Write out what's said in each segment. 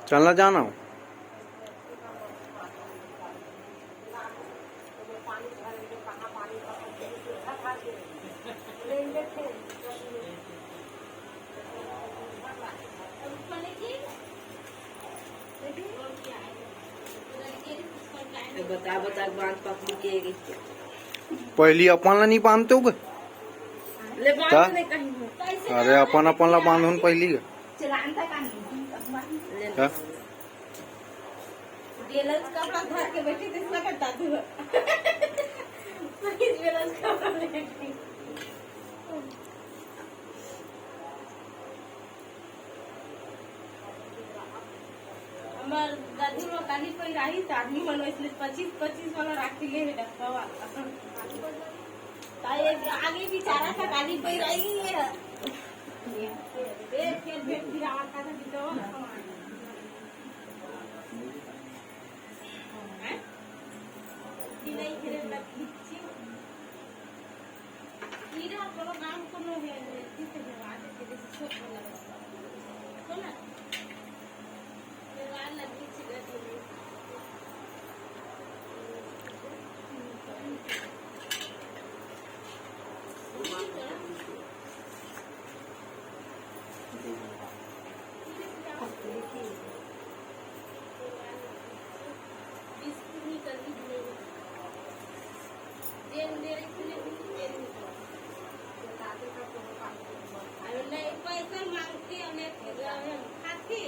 चलना जाना हो। बता बता बांध पकड़ी के पहली अपन ला नहीं बांधते हो ले बांध ले कहीं। अरे अपन अपन ला बांधून पहली का चलान तक का? बेलच कपड़ा धर के बैठी कितना करता तू बेलच कपड़ा लेके हमार दादी लोग काली कोई रही तो आदमी मन इसलिए 25 वाला राखी ले डकवा ताए आगे भी चारा था काली कोई रही है देख के भेट भी आवा था तो कि नहीं खेले ना खींची हीरा कोनो काम कोनो है किसे जवाब के सोच लगा बोला पैसा मांगते खाते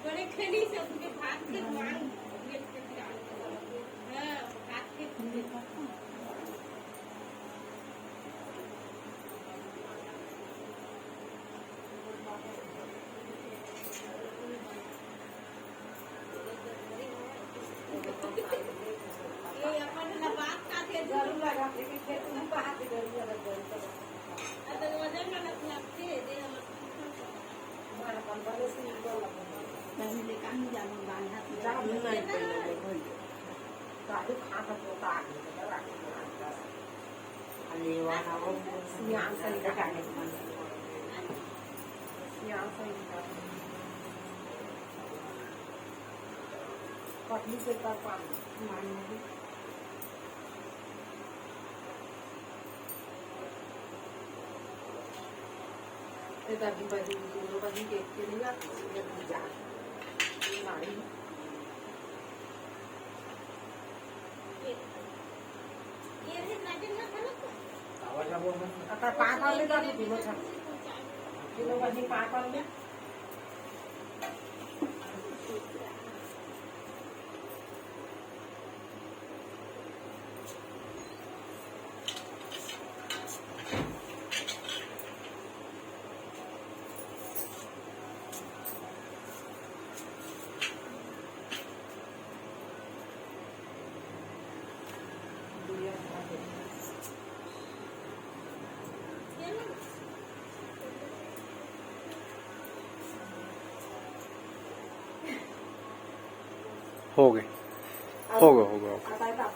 बड़े खेली सबके भाग के मांग भाग के ये अपन लबाक का थे जरूर लगा के खेत में बात जरूर लगा अगर वजन में लगते दे हम हमारा कंपनी से निकल पहले काम जान बांधा जान नहीं पहले काहे खाता तो ताक अरे वाला वो सियान से निकालने सियान से निकालने पत्नी से का पानी मारने ये दादी बाजी दोनों बाजी देखते नहीं आती ये जा मारी ये है नाजन ना खाना को आवाज आ बोल आता पाक वाले का दिलो था दिलो बाजी पाक वाले हो गए हो गया